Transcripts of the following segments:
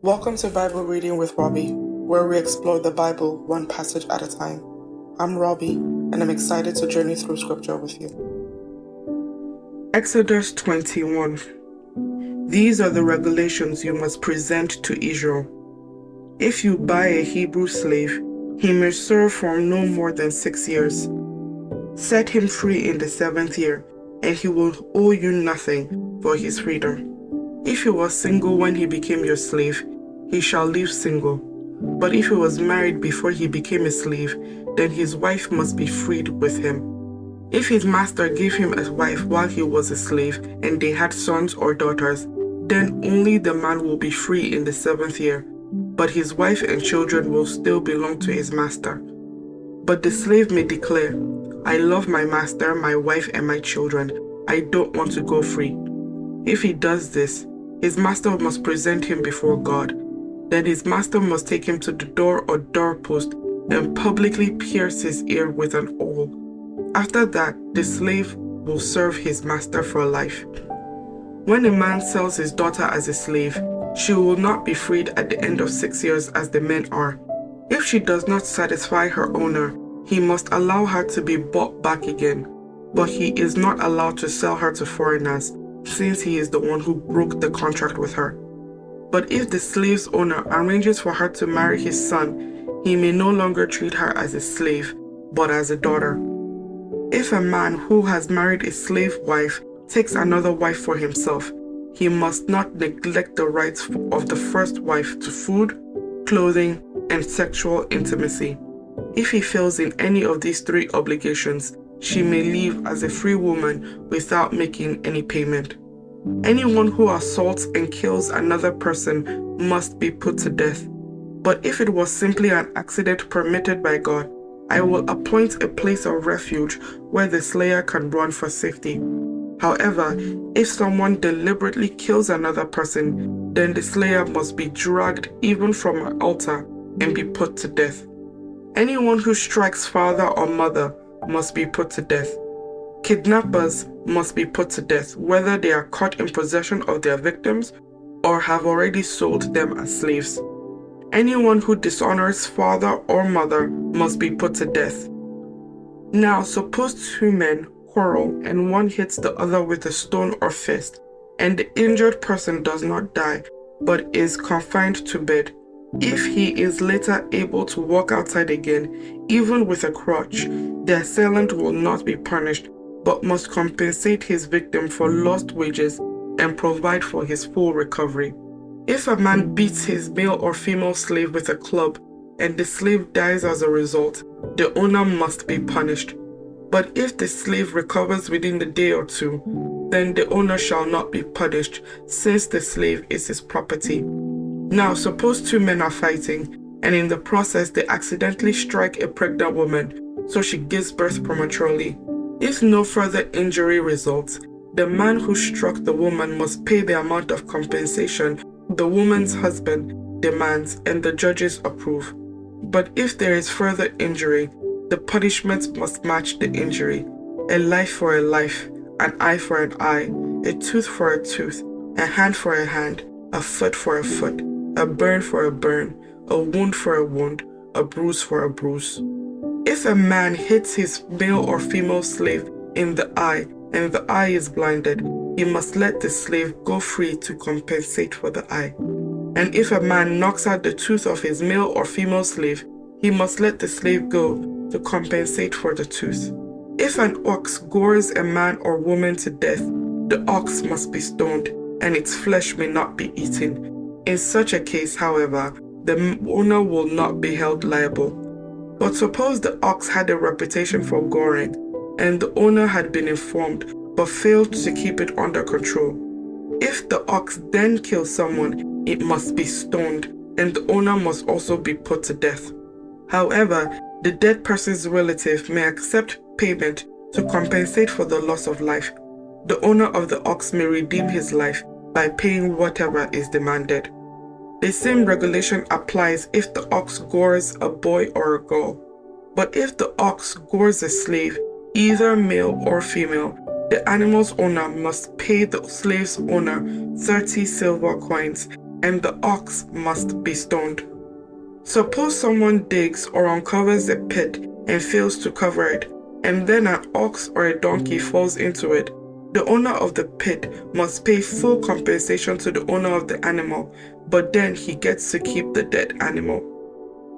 Welcome to Bible Reading with Robbie, where we explore the Bible one passage at a time. I'm Robbie, and I'm excited to journey through Scripture with you. Exodus 21. These are the regulations you must present to Israel. If you buy a Hebrew slave, he may serve for no more than 6 years. Set him free in the 7th year, and he will owe you nothing for his freedom. If he was single when he became your slave, he shall live single. But if he was married before he became a slave, then his wife must be freed with him. If his master gave him a wife while he was a slave, and they had sons or daughters, then only the man will be free in the 7th year, but his wife and children will still belong to his master. But the slave may declare, I love my master, my wife, and my children. I don't want to go free. If he does this, his master must present him before God. Then his master must take him to the door or doorpost and publicly pierce his ear with an awl. After that, the slave will serve his master for life. When a man sells his daughter as a slave, she will not be freed at the end of 6 years as the men are. If she does not satisfy her owner, he must allow her to be bought back again. But he is not allowed to sell her to foreigners, since he is the one who broke the contract with her. But if the slave's owner arranges for her to marry his son, he may no longer treat her as a slave, but as a daughter. If a man who has married a slave wife takes another wife for himself, he must not neglect the rights of the first wife to food, clothing, and sexual intimacy. If he fails in any of these 3 obligations, she may leave as a free woman without making any payment. Anyone who assaults and kills another person must be put to death. But if it was simply an accident permitted by God, I will appoint a place of refuge where the slayer can run for safety. However, if someone deliberately kills another person, then the slayer must be dragged even from an altar and be put to death. Anyone who strikes father or mother must be put to death. Kidnappers must be put to death, whether they are caught in possession of their victims or have already sold them as slaves. Anyone who dishonors father or mother must be put to death. Now, suppose 2 men quarrel and one hits the other with a stone or fist, and the injured person does not die, but is confined to bed. If he is later able to walk outside again, even with a crutch, the assailant will not be punished, but must compensate his victim for lost wages and provide for his full recovery. If a man beats his male or female slave with a club, and the slave dies as a result, the owner must be punished. But if the slave recovers within a day or 2, then the owner shall not be punished, since the slave is his property. Now, suppose 2 men are fighting, and in the process they accidentally strike a pregnant woman, so she gives birth prematurely. If no further injury results, the man who struck the woman must pay the amount of compensation the woman's husband demands and the judges approve. But if there is further injury, the punishment must match the injury: a life for a life, an eye for an eye, a tooth for a tooth, a hand for a hand, a foot for a foot, a burn for a burn, a wound for a wound, a bruise for a bruise. If a man hits his male or female slave in the eye and the eye is blinded, he must let the slave go free to compensate for the eye. And if a man knocks out the tooth of his male or female slave, he must let the slave go to compensate for the tooth. If an ox gores a man or woman to death, the ox must be stoned, and its flesh may not be eaten. In such a case, however, the owner will not be held liable. But suppose the ox had a reputation for goring, and the owner had been informed but failed to keep it under control. If the ox then kills someone, it must be stoned, and the owner must also be put to death. However, the dead person's relative may accept payment to compensate for the loss of life. The owner of the ox may redeem his life by paying whatever is demanded. The same regulation applies if the ox gores a boy or a girl. But if the ox gores a slave, either male or female, the animal's owner must pay the slave's owner 30 silver coins and the ox must be stoned. Suppose someone digs or uncovers a pit and fails to cover it, and then an ox or a donkey falls into it. The owner of the pit must pay full compensation to the owner of the animal, but then he gets to keep the dead animal.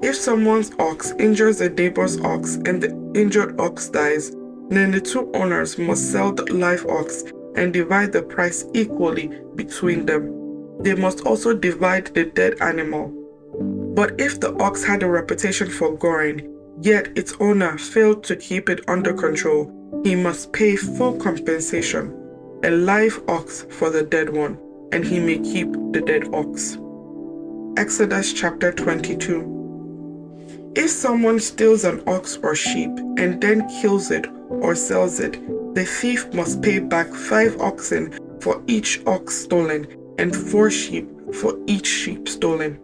If someone's ox injures a neighbor's ox and the injured ox dies, then the two owners must sell the live ox and divide the price equally between them. They must also divide the dead animal. But if the ox had a reputation for goring, yet its owner failed to keep it under control, he must pay full compensation, a live ox for the dead one, and he may keep the dead ox. Exodus chapter 22. If someone steals an ox or sheep and then kills it or sells it, the thief must pay back 5 oxen for each ox stolen and 4 sheep for each sheep stolen.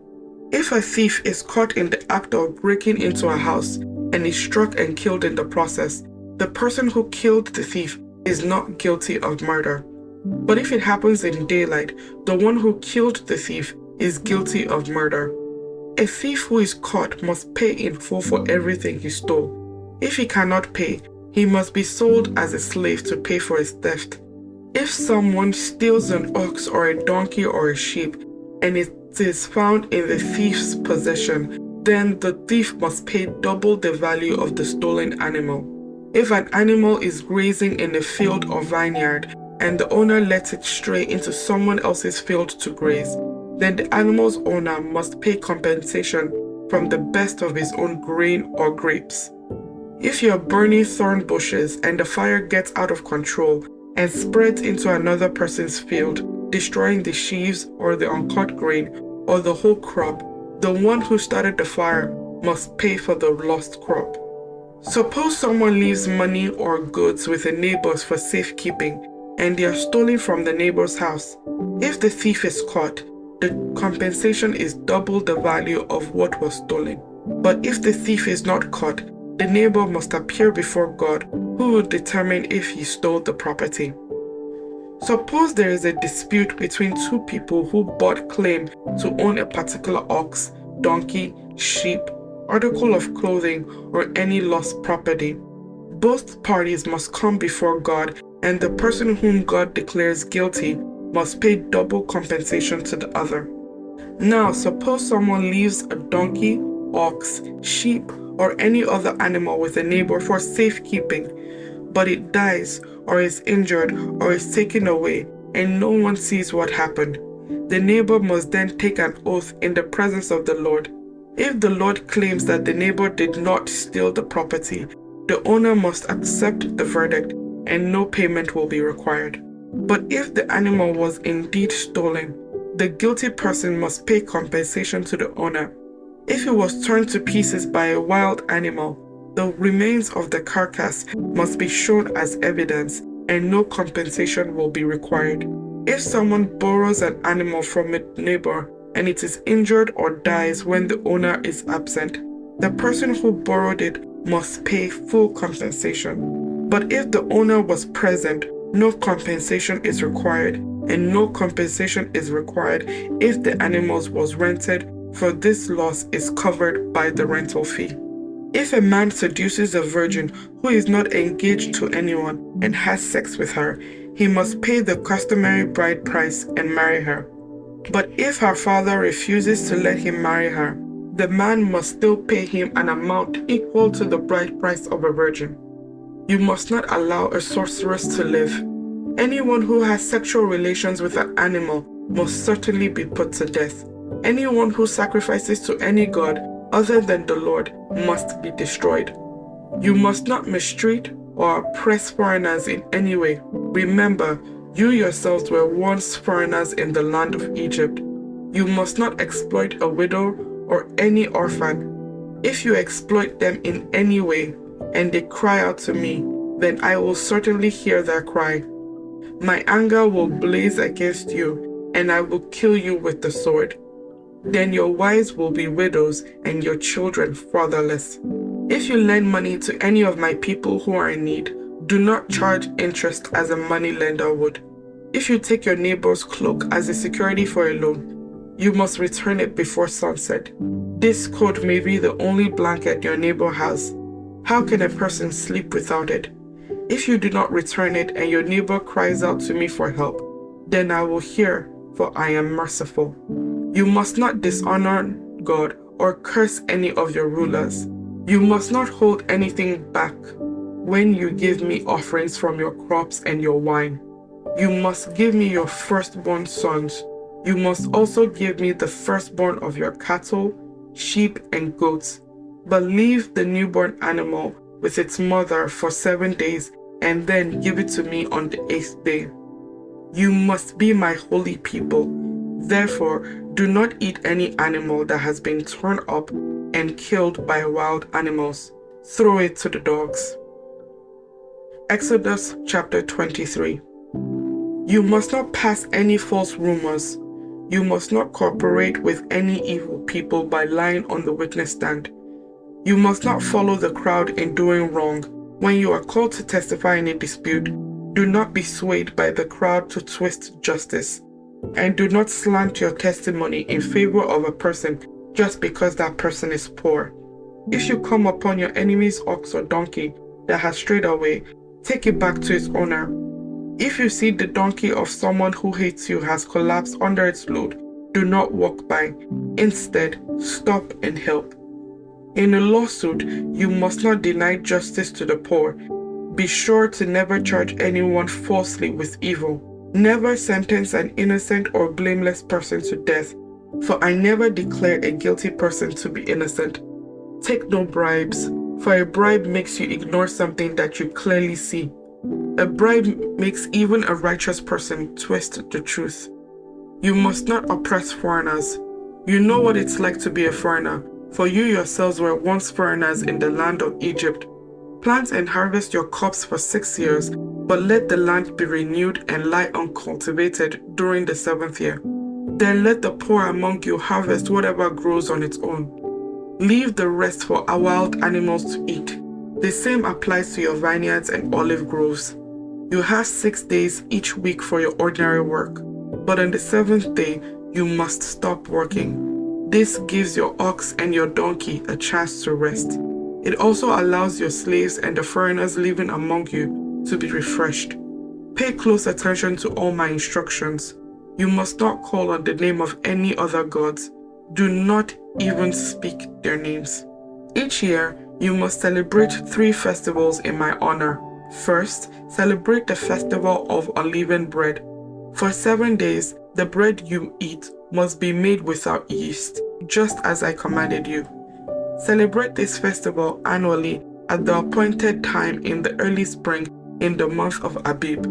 If a thief is caught in the act of breaking into a house and is struck and killed in the process, the person who killed the thief is not guilty of murder. But if it happens in daylight, the one who killed the thief is guilty of murder. A thief who is caught must pay in full for everything he stole. If he cannot pay, he must be sold as a slave to pay for his theft. If someone steals an ox or a donkey or a sheep, and it is found in the thief's possession, then the thief must pay double the value of the stolen animal. If an animal is grazing in a field or vineyard, and the owner lets it stray into someone else's field to graze, then the animal's owner must pay compensation from the best of his own grain or grapes. If you are burning thorn bushes and the fire gets out of control and spreads into another person's field, destroying the sheaves or the uncut grain or the whole crop, the one who started the fire must pay for the lost crop. Suppose someone leaves money or goods with the neighbors for safekeeping, and they are stolen from the neighbor's house. If the thief is caught, the compensation is double the value of what was stolen. But if the thief is not caught, the neighbor must appear before God, who will determine if he stole the property. Suppose there is a dispute between two people who both claim to own a particular ox, donkey, sheep, article of clothing, or any lost property. Both parties must come before God, and the person whom God declares guilty must pay double compensation to the other. Now, suppose someone leaves a donkey, ox, sheep, or any other animal with a neighbor for safekeeping, but it dies, or is injured, or is taken away, and no one sees what happened. The neighbor must then take an oath in the presence of the Lord. If the Lord claims that the neighbor did not steal the property, the owner must accept the verdict, and no payment will be required. But if the animal was indeed stolen, the guilty person must pay compensation to the owner. If it was torn to pieces by a wild animal, the remains of the carcass must be shown as evidence, and no compensation will be required. If someone borrows an animal from a neighbor and it is injured or dies when the owner is absent, the person who borrowed it must pay full compensation. But if the owner was present, no compensation is required, and no compensation is required if the animal was rented, for this loss is covered by the rental fee. If a man seduces a virgin who is not engaged to anyone and has sex with her, he must pay the customary bride price and marry her. But if her father refuses to let him marry her, the man must still pay him an amount equal to the bride price of a virgin. You must not allow a sorceress to live. Anyone who has sexual relations with an animal must certainly be put to death. Anyone who sacrifices to any god other than the Lord must be destroyed. You must not mistreat or oppress foreigners in any way. Remember, you yourselves were once foreigners in the land of Egypt. You must not exploit a widow or any orphan. If you exploit them in any way, and they cry out to me, then I will certainly hear their cry. My anger will blaze against you, and I will kill you with the sword. Then your wives will be widows and your children fatherless. If you lend money to any of my people who are in need, do not charge interest as a money lender would. If you take your neighbor's cloak as a security for a loan, You must return it before sunset. This coat may be the only blanket your neighbor has. How can a person sleep without it? If you do not return it and your neighbor cries out to me for help, then I will hear, for I am merciful. You must not dishonor God or curse any of your rulers. You must not hold anything back when you give me offerings from your crops and your wine. You must give me your firstborn sons. You must also give me the firstborn of your cattle, sheep, and goats. But leave the newborn animal with its mother for 7 days, and then give it to me on the 8th day. You must be my holy people. Therefore, do not eat any animal that has been torn up and killed by wild animals. Throw it to the dogs. Exodus chapter 23. You must not pass any false rumors. You must not cooperate with any evil people by lying on the witness stand. You must not follow the crowd in doing wrong. When you are called to testify in a dispute, do not be swayed by the crowd to twist justice. And do not slant your testimony in favor of a person just because that person is poor. If you come upon your enemy's ox or donkey that has strayed away, take it back to its owner. If you see the donkey of someone who hates you has collapsed under its load, do not walk by. Instead, stop and help. In a lawsuit, you must not deny justice to the poor. Be sure to never charge anyone falsely with evil. Never sentence an innocent or blameless person to death, for I never declare a guilty person to be innocent. Take no bribes, for a bribe makes you ignore something that you clearly see. A bribe makes even a righteous person twist the truth. You must not oppress foreigners. You know what it's like to be a foreigner, for you yourselves were once foreigners in the land of Egypt. Plant and harvest your crops for 6 years, but let the land be renewed and lie uncultivated during the 7th year. Then let the poor among you harvest whatever grows on its own. Leave the rest for our wild animals to eat. The same applies to your vineyards and olive groves. You have 6 days each week for your ordinary work, but on the 7th day you must stop working. This gives your ox and your donkey a chance to rest. It also allows your slaves and the foreigners living among you to be refreshed. Pay close attention to all my instructions. You must not call on the name of any other gods. Do not even speak their names. Each year, you must celebrate 3 festivals in my honor. First, celebrate the festival of unleavened bread. For 7 days, the bread you eat must be made without yeast, just as I commanded you. Celebrate this festival annually at the appointed time in the early spring in the month of Abib,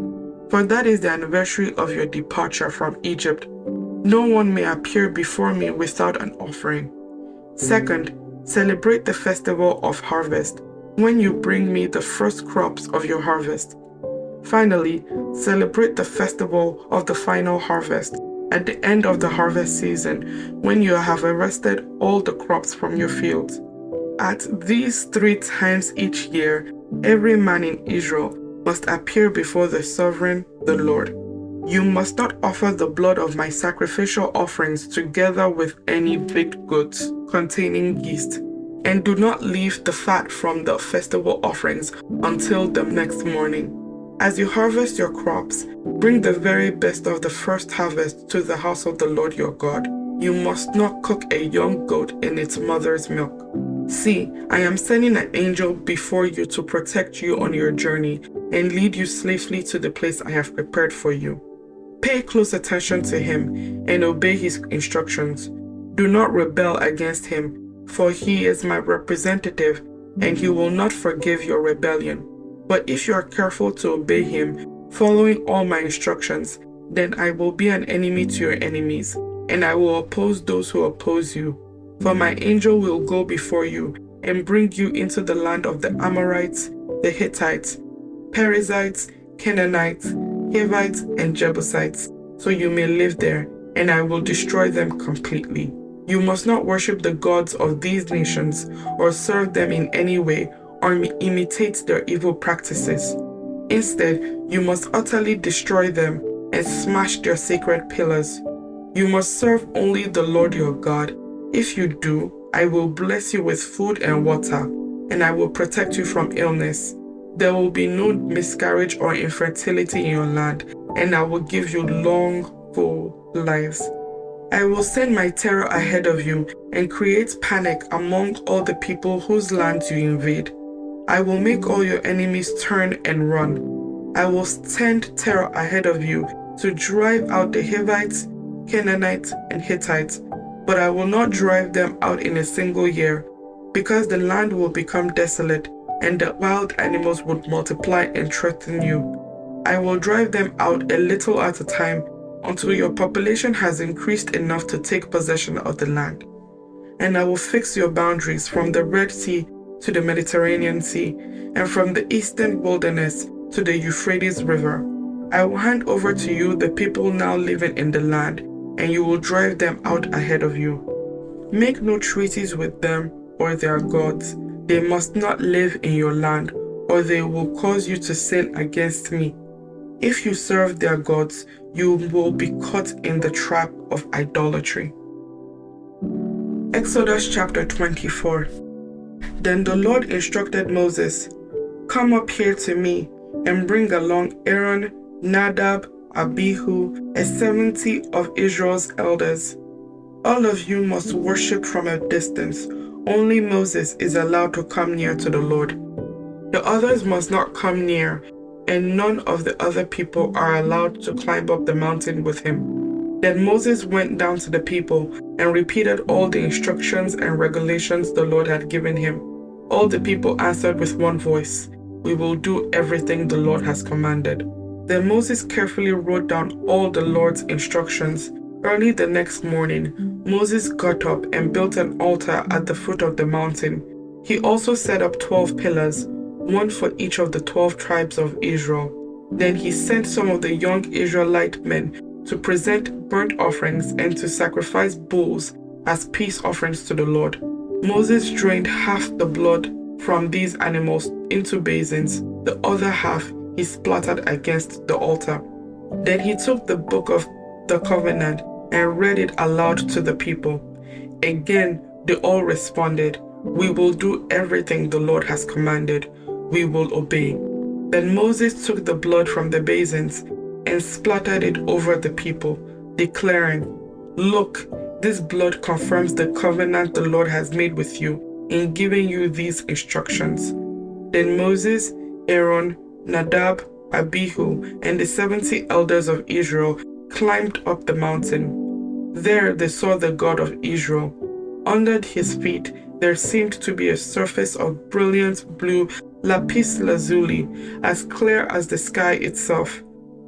for that is the anniversary of your departure from Egypt. No one may appear before me without an offering. Second, celebrate the festival of harvest, when you bring me the first crops of your harvest. Finally, celebrate the festival of the final harvest at the end of the harvest season, when you have harvested all the crops from your fields. At these 3 times each year, every man in Israel must appear before the sovereign, the Lord. You must not offer the blood of my sacrificial offerings together with any baked goods containing yeast, and do not leave the fat from the festival offerings until the next morning. As you harvest your crops, bring the very best of the first harvest to the house of the Lord your God. You must not cook a young goat in its mother's milk. See, I am sending an angel before you to protect you on your journey and lead you safely to the place I have prepared for you. Pay close attention to him and obey his instructions. Do not rebel against him, for he is my representative, and he will not forgive your rebellion. But if you are careful to obey him, following all my instructions, then I will be an enemy to your enemies, and I will oppose those who oppose you. For my angel will go before you and bring you into the land of the Amorites, the Hittites, Perizzites, Canaanites, Hivites, and Jebusites, so you may live there, and I will destroy them completely. You must not worship the gods of these nations or serve them in any way or imitate their evil practices. Instead, you must utterly destroy them and smash their sacred pillars. You must serve only the Lord your God. If you do, I will bless you with food and water, and I will protect you from illness. There will be no miscarriage or infertility in your land, and I will give you long, full lives. I will send my terror ahead of you and create panic among all the people whose lands you invade. I will make all your enemies turn and run. I will send terror ahead of you to drive out the Hivites, Canaanites, and Hittites, but I will not drive them out in a single year, because the land will become desolate and the wild animals would multiply and threaten you. I will drive them out a little at a time until your population has increased enough to take possession of the land. And I will fix your boundaries from the Red Sea to the Mediterranean Sea, and from the eastern wilderness to the Euphrates River. I will hand over to you the people now living in the land, and you will drive them out ahead of you. Make no treaties with them or their gods. They must not live in your land, or they will cause you to sin against me. If you serve their gods, you will be caught in the trap of idolatry. Exodus chapter 24. Then the Lord instructed Moses, "Come up here to me, and bring along Aaron, Nadab, Abihu, and 70 of Israel's elders. All of you must worship from a distance. Only Moses is allowed to come near to the Lord. The others must not come near, and none of the other people are allowed to climb up the mountain with him." Then Moses went down to the people and repeated all the instructions and regulations the Lord had given him. All the people answered with one voice, "We will do everything the Lord has commanded." Then Moses carefully wrote down all the Lord's instructions. Early the next morning, Moses got up and built an altar at the foot of the mountain. He also set up 12 pillars, one for each of the 12 tribes of Israel. Then he sent some of the young Israelite men to present burnt offerings and to sacrifice bulls as peace offerings to the Lord. Moses drained half the blood from these animals into basins. The other half he splattered against the altar. Then he took the book of the covenant and read it aloud to the people. Again, they all responded, "We will do everything the Lord has commanded. We will obey." Then Moses took the blood from the basins and splattered it over the people, declaring, "Look, this blood confirms the covenant the Lord has made with you in giving you these instructions." Then Moses, Aaron, Nadab, Abihu, and the 70 elders of Israel climbed up the mountain. There they saw the God of Israel. Under his feet there seemed to be a surface of brilliant blue lapis lazuli, as clear as the sky itself.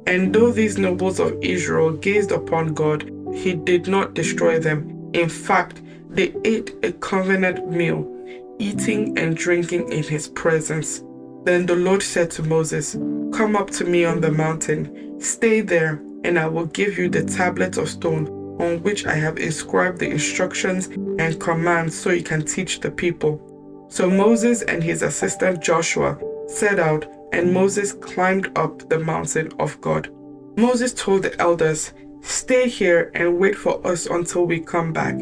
And though these nobles of Israel gazed upon God, he did not destroy them. In fact, they ate a covenant meal, eating and drinking in his presence. Then the Lord said to Moses, "Come up to me on the mountain. Stay there, and I will give you the tablet of stone on which I have inscribed the instructions and commands so you can teach the people." So Moses and his assistant Joshua set out, and Moses climbed up the mountain of God. Moses told the elders, "Stay here and wait for us until we come back.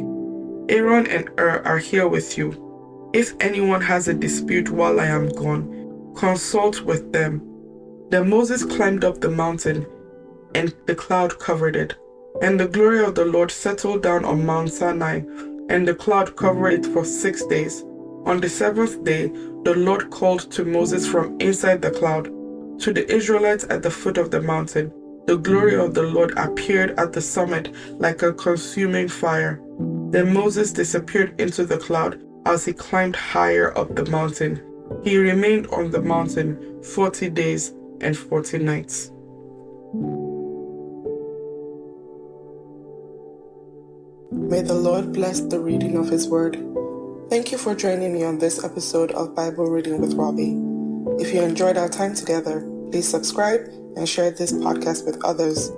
Aaron and Hur are here with you. If anyone has a dispute while I am gone, consult with them." Then Moses climbed up the mountain, and the cloud covered it. And the glory of the Lord settled down on Mount Sinai, and the cloud covered it for 6 days. On the 7th day, the Lord called to Moses from inside the cloud. To the Israelites at the foot of the mountain, the glory of the Lord appeared at the summit like a consuming fire. Then Moses disappeared into the cloud as he climbed higher up the mountain. He remained on the mountain 40 days and 40 nights. May the Lord bless the reading of His Word. Thank you for joining me on this episode of Bible Reading with Robbie. If you enjoyed our time together, please subscribe and share this podcast with others.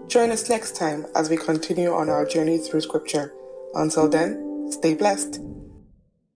Join us next time as we continue on our journey through Scripture. Until then, stay blessed.